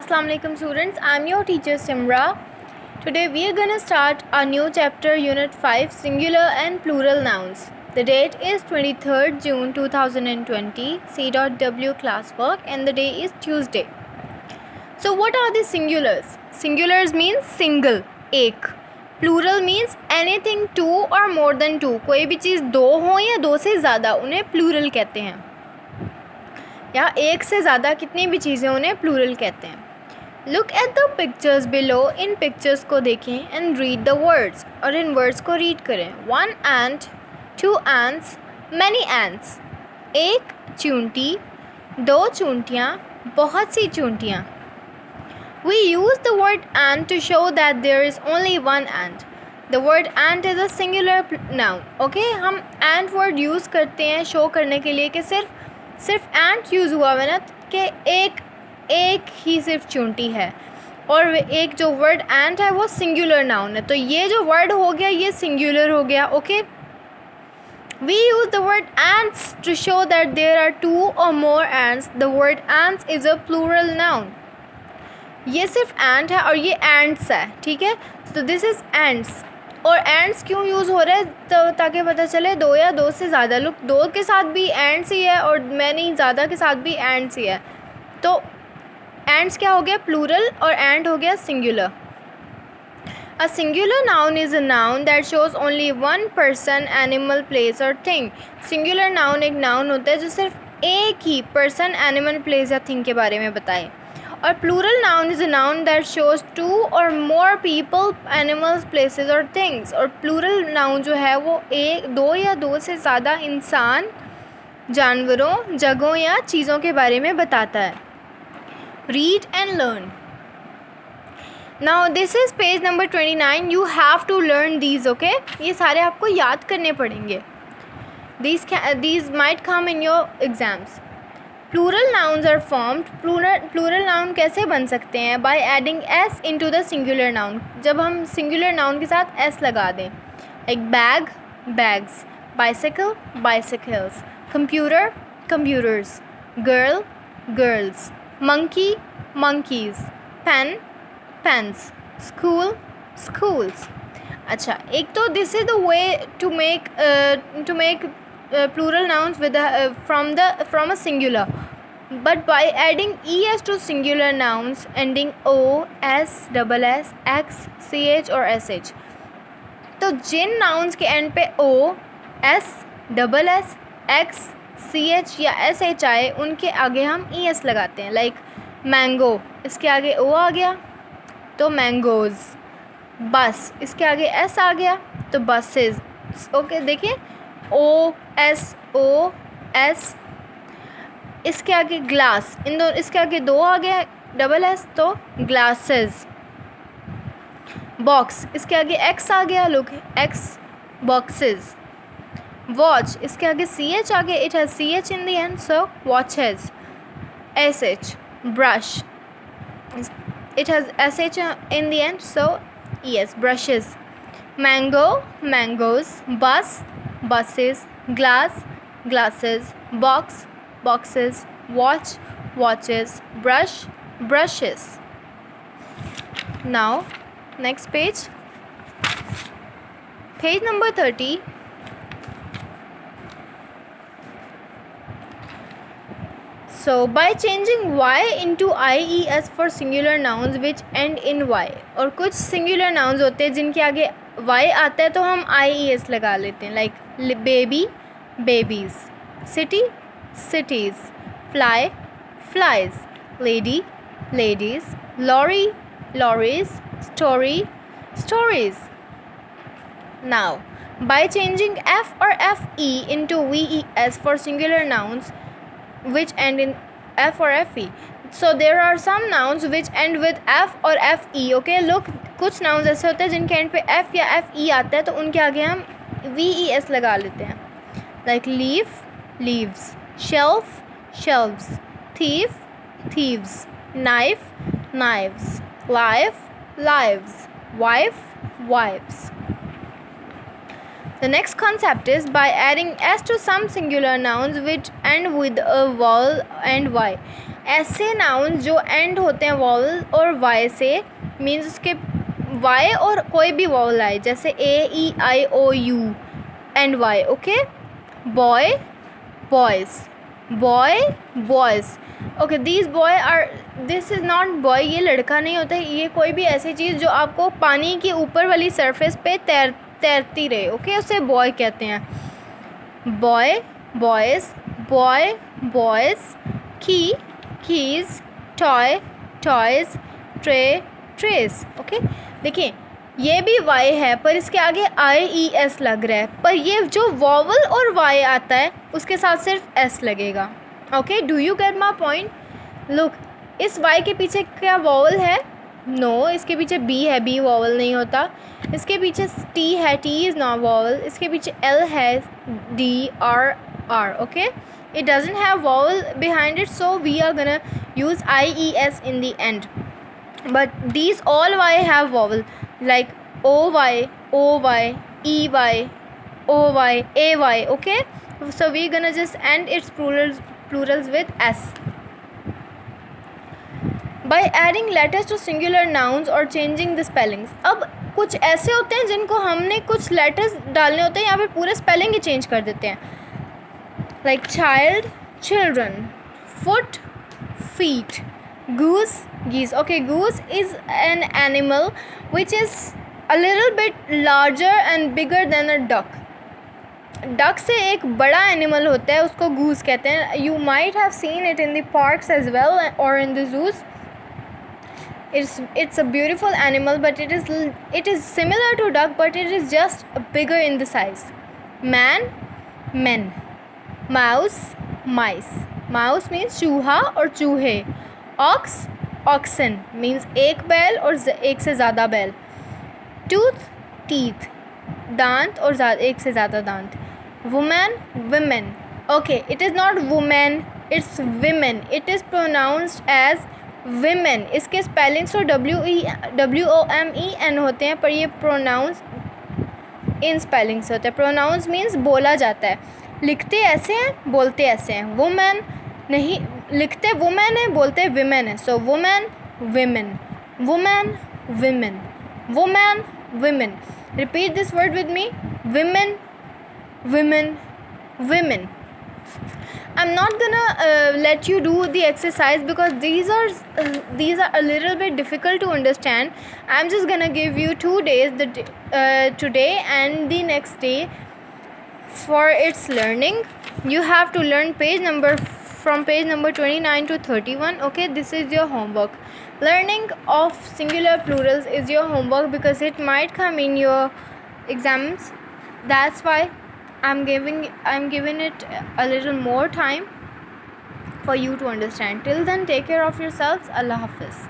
Assalamu alaikum students, I'm your teacher Simra. Today we are going to start a new chapter, Unit 5, Singular and Plural Nouns. The date is 23rd June 2020, C.W classwork, and the day is Tuesday. So what are the singulars? Singulars means single, एक. Plural means anything two or more than two. कोई भी चीज़ दो हो या दो से ज़्यादा, उन्हें plural कहते हैं. या एक से ज़्यादा कितनी भी चीज़ें उन्हें प्लूरल कहते हैं. Look at the pictures below. In pictures को देखें एंड रीड द वर्ड्स, और इन वर्ड्स को रीड करें. 1 ant, 2 ants, many ants. एक चूंटी, दो चूंटियाँ, बहुत सी चूंटियाँ. We use the word ant to show that there is only one ant. The word ant is a singular noun. Okay, हम ant word use करते हैं show करने के लिए कि सिर्फ एंट यूज़ हुआ है ना, कि एक ही सिर्फ चूंटी है, और एक जो वर्ड एंट है वो सिंगुलर नाउन है. तो ये जो वर्ड हो गया ये सिंगुलर हो गया. Okay, we use the word ants to show that there are two और more ants. The word ants is a plural noun. ये सिर्फ एंट है और ये एंट्स है. ठीक है, सो दिस इज़ एंट्स. और एंड्स क्यों यूज़ हो रहा है, तो ताकि पता चले दो या दो से ज़्यादा. लुक, दो के साथ भी एंड्स ही है और मैनी ज़्यादा के साथ भी एंड्स ही है. तो एंड्स क्या हो गया, प्लूरल, और एंड हो गया singular. A singular noun is a noun that shows only one person, animal, place और थिंग. सिंगुलर नाउन एक नाउन होता है जो सिर्फ एक ही पर्सन, एनिमल, प्लेस या थिंग के बारे में बताए. और plural noun is a noun that shows two और मोर पीपल, एनिमल्स, प्लेसेस और थिंग्स. और प्लूरल नाउन जो है वो एक, दो या दो से ज़्यादा इंसान, जानवरों, जगहों या चीज़ों के बारे में बताता है. Read and learn. Now this is page number 29. You have to learn these. Okay, ये सारे आपको याद करने पड़ेंगे. These might come in your exams. Plural nouns are formed. Plural noun कैसे बन सकते हैं? By adding S into the singular noun. जब हम सिंगुलर नाउन के साथ एस लगा दें. Like bag, bags. Bicycle, bicycles. Computer, computers. Girl, girls. Monkey, monkeys. Pen, pens. School, schools. अच्छा, एक तो this is the way to make plural nouns with from a singular, but by adding es to singular nouns ending o, s, double s, x, ch or sh. तो जिन nouns के end पे o, s, double s, x, ch या sh आए उनके आगे हम es लगाते हैं. लाइक मैंगो, इसके आगे o आ गया तो मैंगोज़. बस, इसके आगे s आ गया तो बसेस. ओके, देखिए ओ एस, ओ एस. इसके आगे ग्लास, इन दो, इसके आगे दो आ गया डबल एस तो ग्लासेस. बॉक्स, इसके आगे एक्स आ गया, लुक, एक्स, बॉक्सेस. वॉच, इसके आगे सी एच आ गया, it has C H in the end so watches. S H, brush, it has S H in the end so yes, brushes. Mango, mangoes. Bus, buses. Glass, glasses. Box, boxes. Watch, watches. Brush, brushes. Now next page, page number 30. So by changing y into ies for singular nouns which end in y. और कुछ singular nouns होते हैं जिनके आगे y आता है तो हम ies लगा लेते हैं. Like baby, babies. City, cities. Fly, flies. Lady, ladies. Lorry, lorries. Story, stories. Now by changing f or fe into ves for singular nouns which end in f or fe. So there are some nouns which end with f or fe. Okay, look, कुछ nouns ऐसे होते हैं जिनके end पे f या fe आता है तो उनके आगे हम ves लगा लेते हैं. Like leaf, leaves. Shelf, shelves. Thief, thieves. Knife, knives. Life, lives. Wife, wives. The next concept is by adding s to some singular nouns which end with a vowel and y. ऐसे noun जो and होते हैं vowel और Y से, means उसके Y और कोई भी वॉवल आए, जैसे A E I O U and Y. Okay, boy boys, boy boys. Okay, this boy are, this is not boy, ये लड़का नहीं होता है, ये कोई भी ऐसी चीज़ जो आपको पानी की ऊपर वाली सरफेस पे तैरती रहे. ओके, उसे बॉय कहते हैं. बॉय बॉयज़, बॉय बॉयज़, की keys, toy toys, tray trace. Okay, देखिए ये भी वाई है पर इसके आगे आई ई एस लग रहा है, पर ये जो वॉवल और वाई आता है उसके साथ सिर्फ एस लगेगा. Okay, do you get my point? Look, इस वाई के पीछे क्या वॉवल है? नो, इसके पीछे बी है, बी वॉवल नहीं होता. इसके पीछे टी है, टी इज़ नॉट वॉवल. इसके पीछे एल है, D R R. Okay, it doesn't have vowel behind it, so we are gonna use ies in the end. But these all y have vowel, like oy, oy, ey, oy, ay. Okay, so we're gonna just end its plurals with s. By adding letters to singular nouns or changing the spellings. अब कुछ ऐसे होते हैं जिनको हमने कुछ letters डालने होते हैं, यहाँ पे पूरे spelling ही change कर देते हैं. Like child, children, foot, feet, goose, geese. Okay, goose is an animal which is a little bit larger and bigger than a duck. Duck से एक बड़ा animal होता है, उसको goose कहते हैं. You might have seen it in the parks as well or in the zoos. It's a beautiful animal, but it is similar to duck, but it is just bigger in the size. Man, men. Mouse, mice. Mouse means चूहा और चूहे. Ox, oxen means एक बैल और एक से ज़्यादा बैल. Tooth, teeth. दांत और एक से ज़्यादा दांत. Woman, women. Okay, it is not woman, it's women. It is pronounced as women. इसके spellings तो WOMEN होते हैं, पर ये pronounce इन spellings होते हैं. Pronounce means बोला जाता है. लिखते ऐसे हैं, बोलते ऐसे हैं. वुमेन नहीं, लिखते वुमेन है, बोलते विमेन है. सो women, women, women, women, women, women. Repeat this word with me. Women, women, women. I'm not gonna let you do the exercise because these are a little bit difficult to understand. I'm just gonna give you 2 days, today and the next day, for its learning. You have to learn from page number 29 to 31. Okay, this is your homework. Learning of singular plurals is your homework because it might come in your exams. That's why I'm giving it a little more time for you to understand. Till then, take care of yourselves. Allah Hafiz.